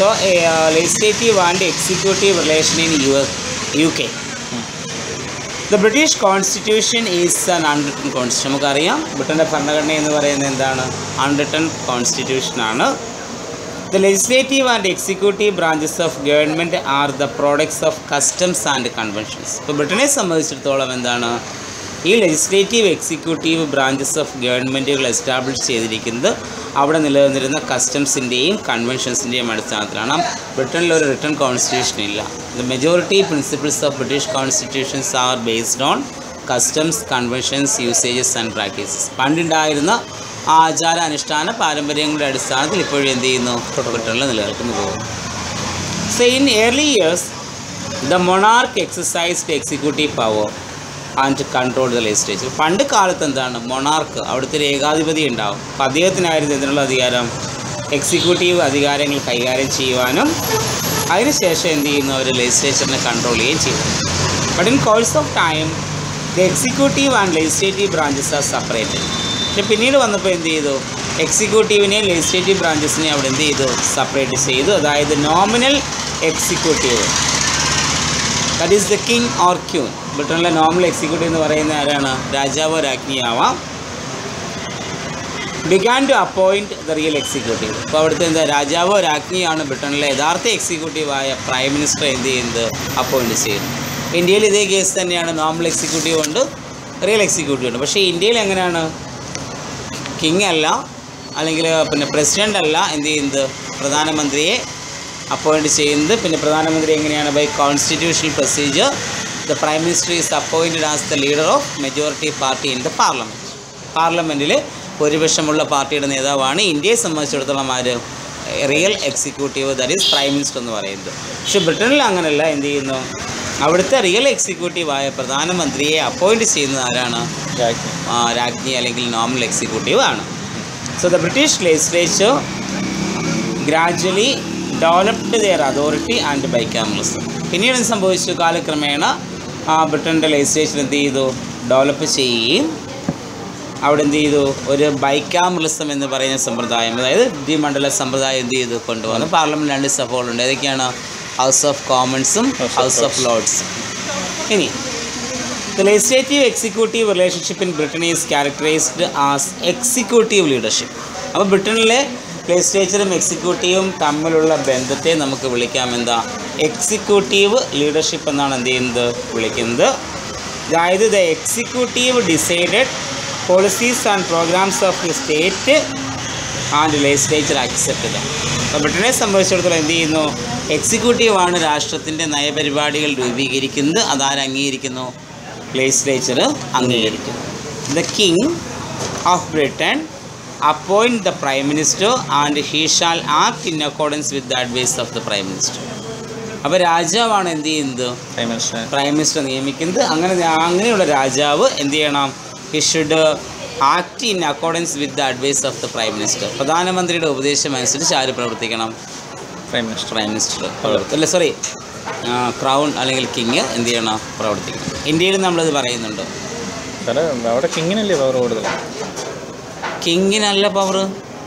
So, legislative and executive relation in UK. The British Constitution is an unwritten constitution. നമുക്കറിയാം ബ്രിട്ടൻ്റെ ഭരണഘടന എന്ന് പറയുന്നത് എന്താണ്? അൺറിട്ടൺ കോൺസ്റ്റിറ്റ്യൂഷൻ ആണ്. The legislative and executive branches of government are the products of customs and conventions. ഇപ്പോൾ ബ്രിട്ടനെ സംബന്ധിച്ചിടത്തോളം എന്താണ്? ഈ ലെജിസ്ലേറ്റീവ് എക്സിക്യൂട്ടീവ് ബ്രാഞ്ചസ് ഓഫ് ഗവൺമെൻറ്റുകൾ എസ്റ്റാബ്ലിഷ് ചെയ്തിരിക്കുന്നത് അവിടെ നിലനിന്നിരുന്ന കസ്റ്റംസിൻ്റെയും കൺവെൻഷൻസിൻ്റെയും അടിസ്ഥാനത്തിലാണ്. ബ്രിട്ടനിൽ ഒരു റിട്ടൺ കോൺസ്റ്റിറ്റ്യൂഷൻ ഇല്ല. The majority principles of British constitutions are based on customs, conventions, usages and practices. പണ്ടുണ്ടായിരുന്ന ആചാര അനുഷ്ഠാന പാരമ്പര്യങ്ങളുടെ അടിസ്ഥാനത്തിൽ ഇപ്പോഴും എന്ത് ചെയ്യുന്നു? ബ്രിട്ടനിൽ നിലനിൽക്കുന്നു പോകുന്നു. So in early years the monarch exercised executive power and control the legislature. പണ്ട് കാലത്ത് എന്താണ്? മൊണാർക്ക്, അവിടുത്തെ ഒരു ഏകാധിപതി ഉണ്ടാവും. അപ്പോൾ അദ്ദേഹത്തിനായിരുന്നു ഇതിനുള്ള അധികാരം, എക്സിക്യൂട്ടീവ് അധികാരങ്ങൾ കൈകാര്യം ചെയ്യുവാനും അതിനുശേഷം എന്ത് ചെയ്യുന്നു? അവർ ലെജിസ്ലേച്ചറിനെ കൺട്രോൾ ചെയ്യുകയും ചെയ്തു. But in course of time the executive and legislative branches R separated. പക്ഷെ പിന്നീട് വന്നപ്പോൾ എന്ത് ചെയ്തു? എക്സിക്യൂട്ടീവിനെയും ലെജിസ്ലേറ്റീവ് ബ്രാഞ്ചസിനെയും അവിടെ എന്ത് ചെയ്തു? സെപ്പറേറ്റ് ചെയ്തു. അതായത് nominal executive, that is the king or queen. ബ്രിട്ടനിലെ നോർമൽ എക്സിക്യൂട്ടീവ് എന്ന് പറയുന്ന ആരാണ്? രാജാവോ രാജ്ഞിയാവാം. Began to appoint the real executive. അപ്പോൾ അവിടുത്തെ എന്താ? രാജാവോ രാജ്ഞിയാണ് ബ്രിട്ടനിലെ യഥാർത്ഥ എക്സിക്യൂട്ടീവായ പ്രൈം മിനിസ്റ്റർ എന്ത് ചെയ്യുന്നത്? അപ്പോയിൻറ്റ് ചെയ്യുന്നത്. ഇന്ത്യയിൽ ഇതേ കേസ് തന്നെയാണ്. നോർമൽ എക്സിക്യൂട്ടീവ് ഉണ്ട്, റിയൽ എക്സിക്യൂട്ടീവ് ഉണ്ട്. പക്ഷേ ഇന്ത്യയിൽ എങ്ങനെയാണ്? കിങ് അല്ല, അല്ലെങ്കിൽ പിന്നെ പ്രസിഡൻ്റ് അല്ല എന്ത് ചെയ്യുന്നത്? പ്രധാനമന്ത്രിയെ അപ്പോയിൻറ്റ് ചെയ്യുന്നത്. പിന്നെ പ്രധാനമന്ത്രി എങ്ങനെയാണ്? By constitutional procedure the prime minister is appointed as the leader of majority party in the parliament. പാർലമെൻറ്റിൽ ഭൂരിപക്ഷമുള്ള പാർട്ടിയുടെ നേതാവാണ് ഇന്ത്യയെ സംബന്ധിച്ചിടത്തോളം ആര്? Real executive, that is prime minister എന്ന് പറയുന്നത്. പക്ഷേ ബ്രിട്ടനിൽ അങ്ങനെയല്ല. എന്ത് ചെയ്യുന്നു? അവിടുത്തെ റിയൽ എക്സിക്യൂട്ടീവായ പ്രധാനമന്ത്രിയെ അപ്പോയിൻറ്റ് ചെയ്യുന്നത് ആരാണ്? രാജ്ഞി അല്ലെങ്കിൽ നോർമൽ എക്സിക്യൂട്ടീവ് ആണ്. So the British legislature gradually developed their authority and bicameralism. പിന്നീട് എന്ത് സംഭവിച്ചു? കാലക്രമേണ ബ്രിട്ടൻ്റെ ലെജിസ്ലേച്ചർ എന്ത് ചെയ്തു? ഡെവലപ്പ് ചെയ്യുകയും അവിടെ എന്ത് ചെയ്തു? ഒരു ബൈക്കാമറലിസം എന്ന് പറയുന്ന സമ്പ്രദായം, അതായത് ദ്വിമണ്ഡല സമ്പ്രദായം എന്ത് ചെയ്തു? കൊണ്ടുവന്നു. പാർലമെൻറ്റ് 2 സഭകളുണ്ട്. ഏതൊക്കെയാണ്? ഹൗസ് ഓഫ് കോമൺസും ഹൗസ് ഓഫ് ലോർഡ്സും. ഇനി the legislative executive relationship in Britain is characterised as executive leadership. അപ്പോൾ ബ്രിട്ടനിലെ ലെജിസ്ലേച്ചറും എക്സിക്യൂട്ടീവും തമ്മിലുള്ള ബന്ധത്തെ നമുക്ക് വിളിക്കാം എന്താ? എക്സിക്യൂട്ടീവ് ലീഡർഷിപ്പ് എന്നാണ് എന്ത് ചെയ്യുന്നത്? വിളിക്കുന്നത്. അതായത് the executive decided policies and programmes of the state and legislature accepted. അപ്പോൾ ബ്രിട്ടനെ സംബന്ധിച്ചിടത്തോളം എന്ത് ചെയ്യുന്നു? എക്സിക്യൂട്ടീവാണ് രാഷ്ട്രത്തിൻ്റെ നയപരിപാടികൾ രൂപീകരിക്കുന്നത്. അതാര് അംഗീകരിക്കുന്നു? ലെജിസ്ലേച്ചർ അംഗീകരിക്കുന്നു. The king of Britain appoint the prime minister and he shall act in accordance with the advice of the prime minister. അപ്പോൾ രാജാവാണ് എന്ത് ചെയ്യുന്നത്? പ്രൈം മിനിസ്റ്റർ നിയമിക്കുന്നത്. അങ്ങനെയുള്ള രാജാവ് എന്ത് ചെയ്യണം? he should act in accordance with the advice of the prime minister. പ്രധാനമന്ത്രിയുടെ ഉപദേശം അനുസരിച്ച് ആര് പ്രവർത്തിക്കണം? പ്രൈം മിനിസ്റ്റർ അല്ല, സോറി, ക്രൗൺ അല്ലെങ്കിൽ കിങ് എന്ത് ചെയ്യണം? പ്രവർത്തിക്കണം. ഇന്ത്യയിൽ നമ്മളത് പറയുന്നുണ്ട്. അവിടെ കിങ്ങിനല്ലേ പവർ കൂടുതൽ? കിങ്ങിനല്ല പവർ,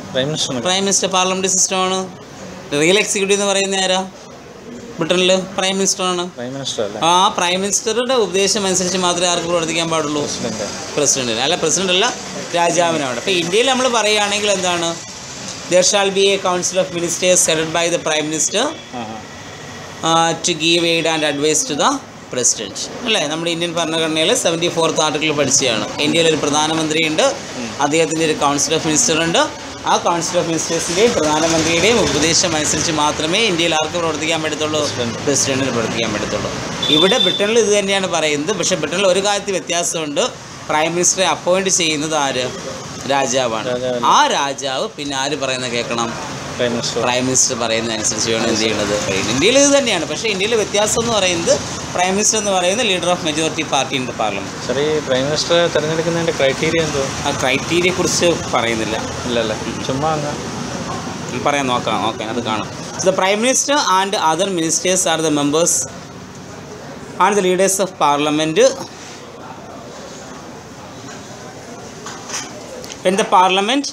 പ്രൈം മിനിസ്റ്റർ. പാർലമെൻ്റ് സിസ്റ്റമാണ്. റിയൽ എക്സിക്യൂട്ടീവ് എന്ന് പറയുന്ന ആരാ? ബ്രിട്ടനിൽ പ്രൈം മിനിസ്റ്ററാണ്. ആ പ്രൈം മിനിസ്റ്ററുടെ ഉപദേശം അനുസരിച്ച് മാത്രമേ ആർക്ക് പ്രവർത്തിക്കാൻ പാടുള്ളൂ? പ്രസിഡന്റിന്. അല്ല, പ്രസിഡന്റ് അല്ല, രാജാവിനാണ്. അപ്പോൾ ഇന്ത്യയിൽ നമ്മൾ പറയുകയാണെങ്കിൽ എന്താണ്? there shall be a council of ministers headed by the prime minister to give aid and advice to the president. അല്ലേ? നമ്മുടെ ഇന്ത്യൻ ഭരണഘടനയിൽ 74th ആർട്ടിക്കിൾ പഠിച്ചതാണ്. ഇന്ത്യയിൽ ഒരു പ്രധാനമന്ത്രിയുണ്ട്, അദ്ദേഹത്തിൻ്റെ ഒരു കൗൺസിൽ ഓഫ് മിനിസ്റ്റർ ഉണ്ട്. ആ കൗൺസിൽ ഓഫ് മിനിസ്റ്റേഴ്സിൻ്റെയും പ്രധാനമന്ത്രിയുടെയും ഉപദേശം അനുസരിച്ച് മാത്രമേ ഇന്ത്യയിൽ ആർക്ക് പ്രവർത്തിക്കാൻ പറ്റത്തുള്ളൂ? പ്രസിഡന്റിന് പ്രവർത്തിക്കാൻ പറ്റത്തുള്ളൂ. ഇവിടെ ബ്രിട്ടനിൽ ഇത് തന്നെയാണ് പറയുന്നത്. പക്ഷേ ബ്രിട്ടനിൽ ഒരു കാര്യത്തിൽ വ്യത്യാസമുണ്ട്. പ്രൈം മിനിസ്റ്ററെ അപ്പോയിൻറ്റ് ചെയ്യുന്നത് ആര്? രാജാവാണ്. ആ രാജാവ് പിന്നെ ആര് പറയുന്നത് കേൾക്കണം? പ്രൈം മിനിസ്റ്റർ പറയുന്നതനുസരിച്ച് വേണം എന്ത് ചെയ്യുന്നത്? ഇന്ത്യയിൽ ഇത് തന്നെയാണ്. പക്ഷേ ഇന്ത്യയിലെ വ്യത്യാസം എന്ന് പറയുന്നത് പ്രൈം മിനിസ്റ്റർ എന്ന് പറയുന്നത് leader of majority party in the parliament. സാറേ, ഈ പ്രൈം മിനിസ്റ്റർ തിരഞ്ഞെടുക്കുന്നതിൻ്റെ ക്രൈറ്റീരിയ എന്തോ? ആ ക്രൈറ്റീരിയയെ കുറിച്ച് പറയുന്നില്ല. ഇല്ലല്ലേ, ചുമ്മാ പറയാൻ നോക്കാം, അത് കാണാം. The prime minister and other ministers are the members and the leaders of parliament. When the parliament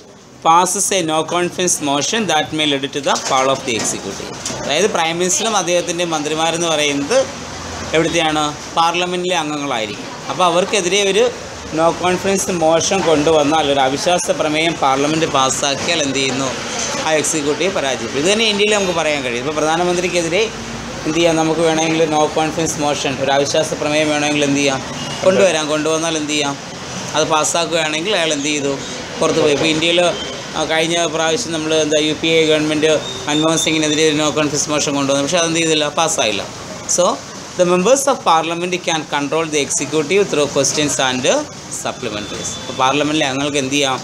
passes a no confidence motion that may lead to the fall of the executive. അതായത് prime മിനിസ്റ്ററും അദ്ദേഹത്തിൻ്റെ മന്ത്രിമാരെന്ന് പറയുന്നത് എവിടുത്തെയാണ്? പാർലമെൻറ്റിലെ അംഗങ്ങളായിരിക്കും. അപ്പോൾ അവർക്കെതിരെ ഒരു no confidence motion കൊണ്ടുവന്നാൽ, ഒരു അവിശ്വാസ പ്രമേയം പാർലമെൻറ്റ് പാസ്സാക്കിയാൽ എന്ത് ചെയ്യുന്നു? ആ എക്സിക്യൂട്ടീവ് പരാജയപ്പെടും. ഇത് തന്നെ ഇന്ത്യയിൽ നമുക്ക് പറയാൻ കഴിയും. ഇപ്പോൾ പ്രധാനമന്ത്രിക്കെതിരെ എന്ത് ചെയ്യാം? നമുക്ക് വേണമെങ്കിൽ നോ കോൺഫിഡൻസ് മോഷൻ, ഒരു അവിശ്വാസ പ്രമേയം വേണമെങ്കിൽ എന്ത് ചെയ്യാം? കൊണ്ടുവന്നാൽ എന്ത് ചെയ്യാം? അത് പാസ്സാക്കുകയാണെങ്കിൽ അയാൾ എന്ത് ചെയ്തു? പുറത്ത് പോയി. ഇപ്പോൾ ഇന്ത്യയിൽ കഴിഞ്ഞ പ്രാവശ്യം നമ്മൾ UPA ഗവൺമെൻറ് മൻമോഹൻ സിംഗിനെതിരെ നോ കോൺഫിഡൻസ് മോഷൻ കൊണ്ടുവന്നു. പക്ഷേ അതെന്ത് ചെയ്തില്ല? പാസ്സായില്ല. So the members of parliament can control the executive through questions and supplementaries. അപ്പോൾ പാർലമെൻറ്റിലെ അംഗങ്ങൾക്ക് എന്ത് ചെയ്യാം?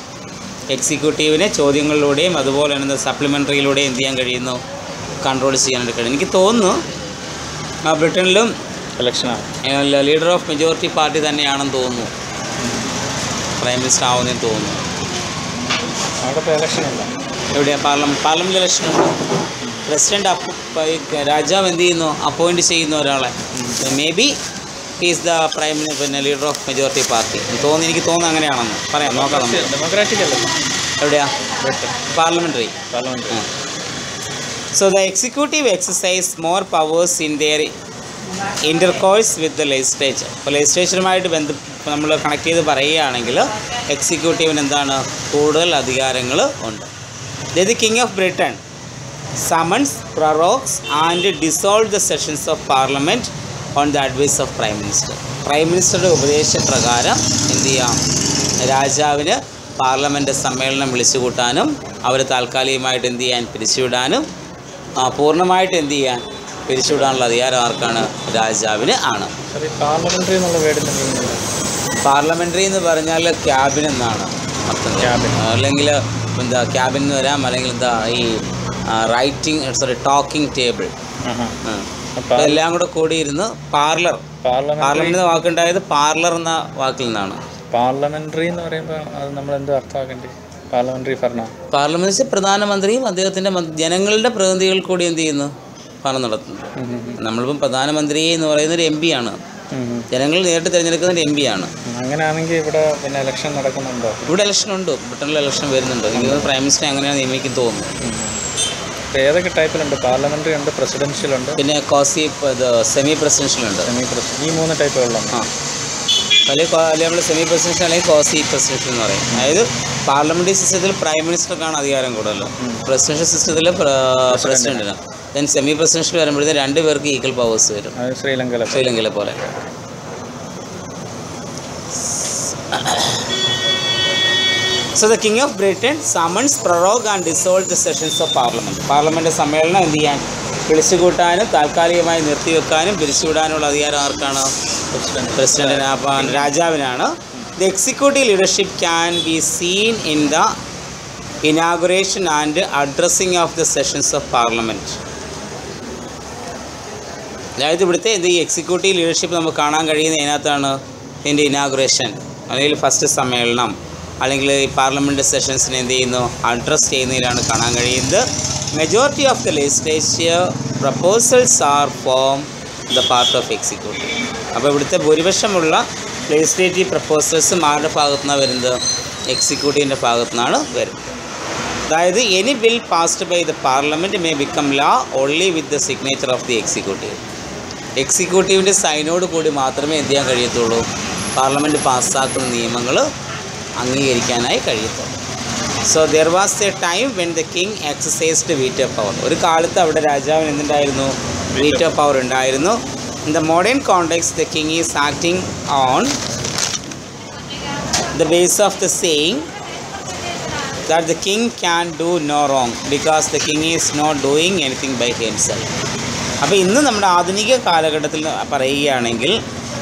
എക്സിക്യൂട്ടീവിനെ ചോദ്യങ്ങളിലൂടെയും അതുപോലെ തന്നെ സപ്ലിമെൻ്ററിയിലൂടെയും എന്ത് ചെയ്യാൻ കഴിയുന്നു? കൺട്രോൾ ചെയ്യാനായിട്ട് കഴിയും. എനിക്ക് തോന്നുന്നു ബ്രിട്ടനിലും ഇലക്ഷനാണ് ലീഡർ ഓഫ് മെജോറിറ്റി പാർട്ടി തന്നെയാണെന്ന് തോന്നുന്നു പ്രൈം മിനിസ്റ്റർ ആവുന്നതെന്ന് തോന്നുന്നു. അവിടെ ഇലക്ഷനില്ല. എവിടെയാണ്? പാർലമെൻറ്റ് ഇലക്ഷനുണ്ട്. പ്രസിഡന്റ് രാജാവ് എന്ത് ചെയ്യുന്നു? അപ്പോയിൻറ്റ് ചെയ്യുന്ന ഒരാളെ. May be is the leader of majority party എനിക്ക് തോന്നുന്നു അങ്ങനെയാണെന്ന് പറയാം. നോക്കാം നമുക്ക്. ഡെമോക്രാറ്റിക് അല്ല. എവിടെയാ? Parliamentary. So the executive exercise more powers in there intercourse with the legislature. അപ്പോൾ ലെജിസ്ലേച്ചറുമായിട്ട് നമ്മൾ കണക്ട് ചെയ്ത് പറയുകയാണെങ്കിൽ എക്സിക്യൂട്ടീവിന് എന്താണ്? കൂടുതൽ അധികാരങ്ങൾ ഉണ്ട്. The king of Britain summons, prorogues and dissolve the sessions of parliament on the advice of prime minister. Prime മിനിസ്റ്ററുടെ ഉപദേശപ്രകാരം എന്ത് ചെയ്യാം? രാജാവിന് പാർലമെൻറ്റ് സമ്മേളനം വിളിച്ചു കൂട്ടാനും അവരെ താൽക്കാലികമായിട്ട് എന്ത് ചെയ്യാൻ? പിരിച്ചുവിടാനും പൂർണ്ണമായിട്ട് എന്ത് ചെയ്യാൻ? പിരിച്ചുവിടാനുള്ള അധികാരം ആർക്കാണ്? രാജാവിന് ആണ്. പാർലമെൻ്ററി എന്നുള്ള വേർഡിൻ്റെ പാർലമെൻ്ററി എന്ന് പറഞ്ഞാൽ ക്യാബിൻ എന്നാണ് അർത്ഥം. അല്ലെങ്കിൽ ക്യാബിൻ എന്ന് വരാം, അല്ലെങ്കിൽ ഈ ടോക്കിംഗ് ടേബിൾ, എല്ലാം കൂടെ കൂടിയിരുന്ന് പാർലമെന്റ് എന്ന വാക്കുണ്ടായത് പാർലർ എന്ന വാക്കിൽ നിന്നാണ്. പാർലമെന്ററി എന്ന് പറയുമ്പോൾ അത് നമ്മൾ എന്ത് അർത്ഥമാക്കേണ്ടി? പാർലമെന്ററി ഭരണം. പാർലമെന്റ് പ്രധാനമന്ത്രിയും അദ്ദേഹത്തിന്റെ ജനങ്ങളുടെ പ്രതിനിധികൾ കൂടി എന്ത് ചെയ്യുന്നു? ഭരണം നടത്തുന്നു. നമ്മളിപ്പം പ്രധാനമന്ത്രി എന്ന് പറയുന്നത് ഒരു MP ആണ്. ജനങ്ങൾ നേരിട്ട് തിരഞ്ഞെടുക്കുന്ന MP ആണ്. അങ്ങനെയാണെങ്കിൽ ഇവിടെ പിന്നെ ഇലക്ഷൻ നടക്കുന്നുണ്ടോ? ഇവിടെ ഇലക്ഷൻ ഉണ്ട്. ബ്രിട്ടനിൽ ഇലക്ഷൻ വരുന്നുണ്ട്. എനിക്ക് പ്രൈം മിനിസ്റ്റർ അങ്ങനെയാണ് നിയമിക്കും തോന്നുന്നു. ഏതൊക്കെ ടൈപ്പിലുണ്ട്? പാർലമെന്ററി ഉണ്ട്, പ്രസിഡൻഷ്യൽ ഉണ്ട്, പിന്നെ സെമി പ്രസിഡൻഷ്യൽ ഉണ്ട്. ഈ 3 ടൈപ്പുകളിലാണ്. അല്ലെങ്കിൽ നമ്മൾ സെമി പ്രസിഡൻഷ്യൽ അല്ലെങ്കിൽ കോസി പ്രസിഡൻഷ്യൽ എന്ന് പറയും. അതായത് പാർലമെന്ററി സിസ്റ്റത്തിൽ പ്രൈം മിനിസ്റ്റർക്കാണ് അധികാരം കൂടുതൽ, പ്രസിഡൻഷ്യൽ സിസ്റ്റത്തിൽ പ്രസിഡന്റിന്. ദെൻ സെമി പ്രസിഡൻഷ്യൽ വരുമ്പോഴത്തേക്കും 2 പേർക്ക് ഈക്വൽ പവേഴ്സ് വരും. ശ്രീലങ്കയിലെ പോലെ. So the King of Britain summons, prorogue and dissolve the sessions of Parliament. Parliament സമ്മേളനം എന്ത് ചെയ്യാൻ? വിളിച്ചു കൂട്ടാനും താൽക്കാലികമായി നിർത്തിവെക്കാനും പിരിച്ചുവിടാനുള്ള അധികാരം ആർക്കാണ്? പ്രസിഡന്റിന്, രാജാവിനാണ്. The executive leadership can be seen in the inauguration and addressing of the sessions of parliament. അതായത് ഇവിടുത്തെ ഈ എക്സിക്യൂട്ടീവ് ലീഡർഷിപ്പ് നമുക്ക് കാണാൻ കഴിയുന്ന അതിനകത്താണ് ഇതിൻ്റെ ഇനാഗുറേഷൻ, അല്ലെങ്കിൽ ഫസ്റ്റ് സമ്മേളനം, അല്ലെങ്കിൽ ഈ പാർലമെൻറ്റ് സെഷൻസിനെ എന്ത് ചെയ്യുന്നു? അഡ്രസ് ചെയ്യുന്നതിലാണ് കാണാൻ കഴിയുന്നത്. Majority of the legislature proposals are form the part of executive. അപ്പോൾ ഇവിടുത്തെ ഭൂരിപക്ഷമുള്ള ലെജിസ്ലേറ്റീവ് പ്രപ്പോസൽസും ആരുടെ ഭാഗത്തു നിന്നാണ് വരുന്നത്? എക്സിക്യൂട്ടീവിൻ്റെ ഭാഗത്തു നിന്നാണ് വരുന്നത്. അതായത് any bill passed by the parliament may become law only with the signature of the executive. എക്സിക്യൂട്ടീവിൻ്റെ സൈനോട് കൂടി മാത്രമേ എന്ത് ചെയ്യാൻ കഴിയത്തുള്ളൂ? പാർലമെൻറ്റ് പാസ്സാക്കുന്ന നിയമങ്ങൾ അംഗീകരിക്കാനായി കഴിയത്തുള്ളൂ. So there was a time when the king exercised veto power. ഒരു കാലത്ത് അവിടെ രാജാവിന് എന്തുണ്ടായിരുന്നു? വീറ്റോ പവർ ഉണ്ടായിരുന്നു. In the modern context the king is acting on the base of the saying that the king can do no wrong because the king is not doing anything by himself. അപ്പോൾ ഇന്ന് നമ്മുടെ ആധുനിക കാലഘട്ടത്തിൽ പറയുകയാണെങ്കിൽ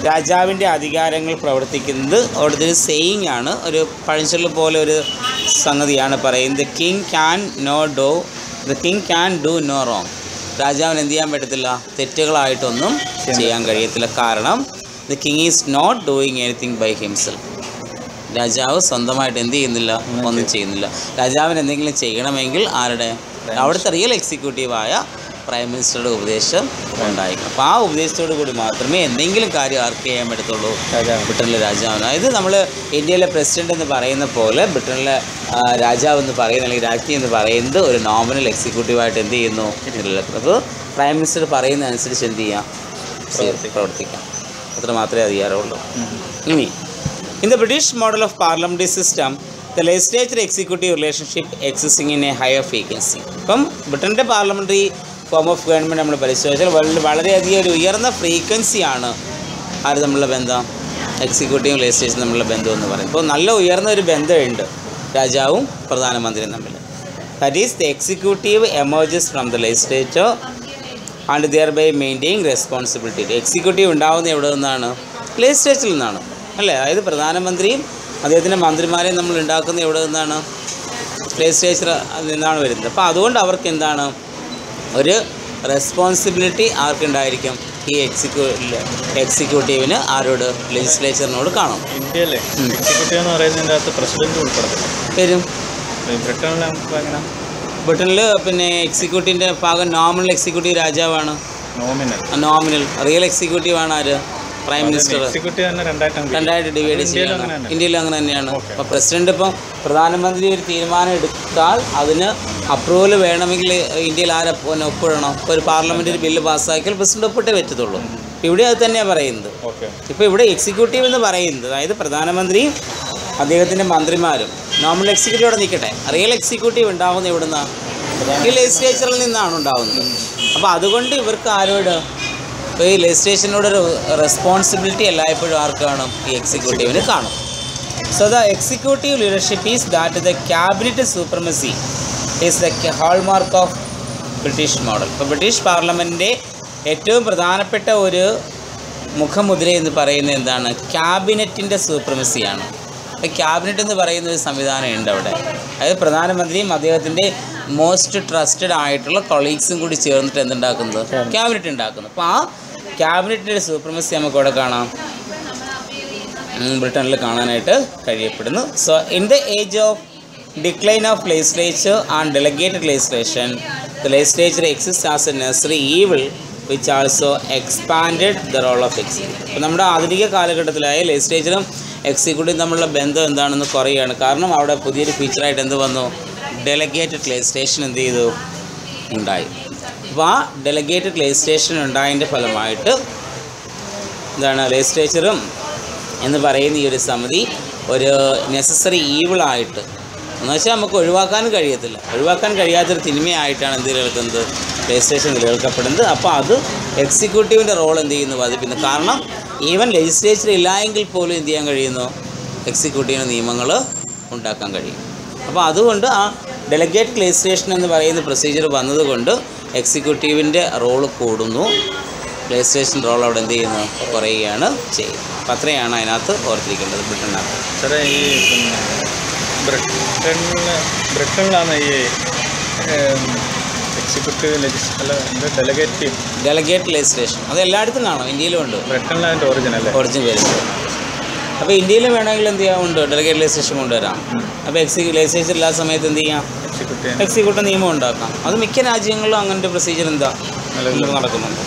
രാജാവിൻ്റെ അധികാരങ്ങൾ പ്രവർത്തിക്കുന്നത് അവിടുത്തെ ഒരു സെയിങ് ആണ്, ഒരു പഴഞ്ചൊല്ല് പോലെ ഒരു സംഗതിയാണ് പറയുന്നത്. The king can do no wrong. രാജാവിന് എന്ത് ചെയ്യാൻ പറ്റത്തില്ല? തെറ്റുകളായിട്ടൊന്നും ചെയ്യാൻ കഴിയത്തില്ല. കാരണം the king is not doing anything by himself. രാജാവ് സ്വന്തമായിട്ട് എന്ത് ചെയ്യുന്നില്ല? ഒന്നും ചെയ്യുന്നില്ല. രാജാവിന് എന്തെങ്കിലും ചെയ്യണമെങ്കിൽ അവിടുത്തെ റിയൽ എക്സിക്യൂട്ടീവായ പ്രൈം മിനിസ്റ്ററുടെ ഉപദേശം ഉണ്ടായിരിക്കും. അപ്പോൾ ആ ഉപദേശത്തോടു കൂടി മാത്രമേ എന്തെങ്കിലും കാര്യം ആർക്ക് ചെയ്യാൻ പറ്റത്തുള്ളൂ, ബ്രിട്ടനിലെ രാജാവിന്. അതായത് നമ്മൾ ഇന്ത്യയിലെ പ്രസിഡന്റ് എന്ന് പറയുന്ന പോലെ ബ്രിട്ടനിലെ രാജാവ് എന്ന് പറയുന്നത് അല്ലെങ്കിൽ രാജ്ഞി എന്ന് പറയുന്നത് ഒരു നോമിനൽ എക്സിക്യൂട്ടീവായിട്ട് എന്ത് ചെയ്യുന്നു. അപ്പോൾ പ്രൈം മിനിസ്റ്റർ പറയുന്നതനുസരിച്ച് എന്ത് ചെയ്യാം, പ്രവർത്തിക്കാം. അത്ര മാത്രമേ അധികാരമുള്ളൂ. ഇനി in the British model of parliamentary system the legislature executive relationship existing in A higher frequency. ഇപ്പം ബ്രിട്ടൻ്റെ പാർലമെൻ്ററി ഫോം ഓഫ് ഗവൺമെൻറ് നമ്മൾ പരിശോധിച്ചാൽ വളരെയധികം ഒരു ഉയർന്ന ഫ്രീക്വൻസിയാണ് ആര് തമ്മിലുള്ള ബന്ധം, എക്സിക്യൂട്ടീവും ലെജിസ്ലേച്ചറും തമ്മിലുള്ള ബന്ധം എന്ന് പറയും. ഇപ്പോൾ നല്ല ഉയർന്ന ഒരു ബന്ധമുണ്ട് രാജാവും പ്രധാനമന്ത്രിയും തമ്മിൽ. That is the executive emerges from the legislature and thereby maintain responsibility. Executive ഉണ്ടാകുന്നത് എവിടെ നിന്നാണ്, ലെജിസ്ലേച്ചറിൽ നിന്നാണ് അല്ലേ. അതായത് പ്രധാനമന്ത്രിയും അദ്ദേഹത്തിൻ്റെ മന്ത്രിമാരെയും നമ്മൾ ഉണ്ടാക്കുന്നത് എവിടെ നിന്നാണ്, ലെജിസ്ലേച്ചർ നിന്നാണ് വരുന്നത്. അപ്പോൾ അതുകൊണ്ട് അവർക്ക് എന്താണ് ഒരു റെസ്പോൺസിബിലിറ്റി ആർക്കുണ്ടായിരിക്കും, ഈ എക്സിക്യൂട്ടീവിന് ആരോട്, ലെജിസ്ലേച്ചറിനോട് കാണും. ഇന്ത്യയിലെ എക്സിക്യൂട്ടീവ് എന്ന് പറയുന്നതിൻ്റെ അകത്ത് പ്രസിഡന്റ് ഉൾപ്പെടുത്തും വരും. ബ്രിട്ടനിൽ പിന്നെ എക്സിക്യൂട്ടീവിൻ്റെ ഭാഗം നോമിനൽ എക്സിക്യൂട്ടീവ് രാജാവാണ്, നോമിനൽ. റിയൽ എക്സിക്യൂട്ടീവ് ആണ് ആര്, പ്രൈം മിനിസ്റ്റർ. രണ്ടായിട്ട് ഡിവൈഡ് ചെയ്യണം. ഇന്ത്യയിലും അങ്ങനെ തന്നെയാണ്. അപ്പോൾ പ്രസിഡന്റ് ഇപ്പം പ്രധാനമന്ത്രി ഒരു തീരുമാനം എടുത്താൽ അതിന് അപ്രൂവൽ വേണമെങ്കിൽ ഇന്ത്യയിൽ ഒപ്പിടണം. ഇപ്പോൾ ഒരു പാർലമെൻറ്റ് ഒരു ബില്ല് പാസ്സാക്കിയാൽ പ്രസിഡന്റ് ഒപ്പിട്ടേ പറ്റത്തുള്ളൂ. ഇവിടെ അത് തന്നെയാണ് പറയുന്നത്. ഇപ്പോൾ ഇവിടെ എക്സിക്യൂട്ടീവ് എന്ന് പറയുന്നത് അതായത് പ്രധാനമന്ത്രിയും അദ്ദേഹത്തിൻ്റെ മന്ത്രിമാരും നോമിനൽ എക്സിക്യൂട്ടീവോടെ നിൽക്കട്ടെ. റിയൽ എക്സിക്യൂട്ടീവ് ഉണ്ടാകുന്നത് എവിടെ നിന്നാണ്, ഈ ലെജിസ്ലേച്ചറിൽ നിന്നാണ് ഉണ്ടാകുന്നത്. അപ്പോൾ അതുകൊണ്ട് ഇവർക്ക് ആരോട്, ഈ ലെജിസ്ലേഷനോടൊരു റെസ്പോൺസിബിലിറ്റി എല്ലായ്പ്പോഴും ആർക്ക് കാണും, ഈ എക്സിക്യൂട്ടീവിന് കാണും. So the executive leadership is that the cabinet supremacy is the hallmark of British model. ഇപ്പോൾ ബ്രിട്ടീഷ് പാർലമെൻറ്റിൻ്റെ ഏറ്റവും പ്രധാനപ്പെട്ട ഒരു മുഖമുദ്ര എന്ന് പറയുന്നത് എന്താണ്, ക്യാബിനറ്റിൻ്റെ സൂപ്രമസിയാണ്. ക്യാബിനറ്റ് എന്ന് പറയുന്ന ഒരു സംവിധാനം ഉണ്ട് അവിടെ. അതായത് പ്രധാനമന്ത്രിയും അദ്ദേഹത്തിൻ്റെ മോസ്റ്റ് ട്രസ്റ്റഡ് ആയിട്ടുള്ള കൊളീഗ്സും കൂടി ചേർന്നിട്ട് എന്തുണ്ടാക്കുന്നത്, ക്യാബിനറ്റ് ഉണ്ടാക്കുന്നത്. അപ്പോൾ ആ ക്യാബിനറ്റിൻ്റെ സൂപ്രമസി നമുക്ക് ഇവിടെ കാണാം, ബ്രിട്ടനിൽ കാണാനായിട്ട് കഴിയപ്പെടുന്നു. So in the age of decline of legislature and delegated legislation the legislature exist as a necessary evil which also expanded the role of executive. അപ്പോൾ നമ്മുടെ ആധുനിക കാലഘട്ടത്തിലായ ലെജിസ്ലേച്ചറും എക്സിക്യൂട്ടീവും തമ്മിലുള്ള ബന്ധം എന്താണെന്ന് കുറയുകയാണ്. കാരണം അവിടെ പുതിയൊരു ഫീച്ചറായിട്ട് എന്ത് വന്നു, ഡെലഗേറ്റഡ് ലെജിസ്ലേഷൻ എന്ത് ചെയ്തു, ഉണ്ടായി. അപ്പോൾ ആ ഡെലഗേറ്റഡ് ലെജിസ്ലേഷൻ ഉണ്ടായതിൻ്റെ ഫലമായിട്ട് എന്താണ്, ലെജിസ്ലേച്ചറും എന്ന് പറയുന്ന ഈ ഒരു സമിതി ഒരു നെസസറി ഈവിളായിട്ട്, എന്ന് വെച്ചാൽ നമുക്ക് ഒഴിവാക്കാനും കഴിയത്തില്ല, ഒഴിവാക്കാൻ കഴിയാത്തൊരു തിന്മയായിട്ടാണ് എന്ത് നിലനിൽക്കുന്നത്, ലെജിസ്ലേഷൻ നിലനിൽക്കപ്പെടുന്നത്. അപ്പോൾ അത് എക്സിക്യൂട്ടീവിൻ്റെ റോൾ എന്ത് ചെയ്യുന്നു, വർദ്ധിപ്പിക്കുന്നു. കാരണം ഈവൻ ലെജിസ്ലേച്ചർ ഇല്ലായെങ്കിൽ പോലും എന്ത് ചെയ്യാൻ കഴിയുന്നു, എക്സിക്യൂട്ടീവിന് നിയമങ്ങൾ ഉണ്ടാക്കാൻ കഴിയും. അപ്പോൾ അതുകൊണ്ട് ആ ഡെലഗേറ്റ് ലെജിസ്ലേഷൻ എന്ന് പറയുന്ന പ്രൊസീജിയർ വന്നതുകൊണ്ട് എക്സിക്യൂട്ടീവിൻ്റെ റോള് കൂടുന്നു, ലെജിസ്ലേഷൻ റോൾ അവിടെ എന്ത് ചെയ്യുന്നു, കുറയുകയാണ് ചെയ്യുന്നത്. അപ്പം അത്രയാണ് അതിനകത്ത് ഓർത്തിരിക്കേണ്ടത് ബ്രിട്ടനകത്ത്. സാറേ ഈ ബ്രിട്ടനിലാണ് ഈ എക്സിക്യൂട്ടീവ് ഡെലഗേറ്റ് ലെജിസ്ലേഷൻ അത് എല്ലായിടത്തും കാണും, ഇന്ത്യയിലും ഉണ്ട്. ബ്രിട്ടനിലെ ഒറിജിനൽ വരുന്നത്. അപ്പോൾ ഇന്ത്യയിലും വേണമെങ്കിൽ എന്ത് ചെയ്യാം, ഉണ്ട്, ഡെലഗേറ്റ് ലെജിസ്ലേഷൻ കൊണ്ടുവരാം. അപ്പോൾ ലെജിസ്ലേച്ചർ എല്ലാ സമയത്ത് എന്ത് ചെയ്യാം, എക്സിക്യൂട്ടീവ് നിയമം ഉണ്ടാക്കാം. അത് മിക്ക രാജ്യങ്ങളിലും അങ്ങനത്തെ പ്രൊസീജിയർ എന്താ നടക്കുന്നുണ്ട്.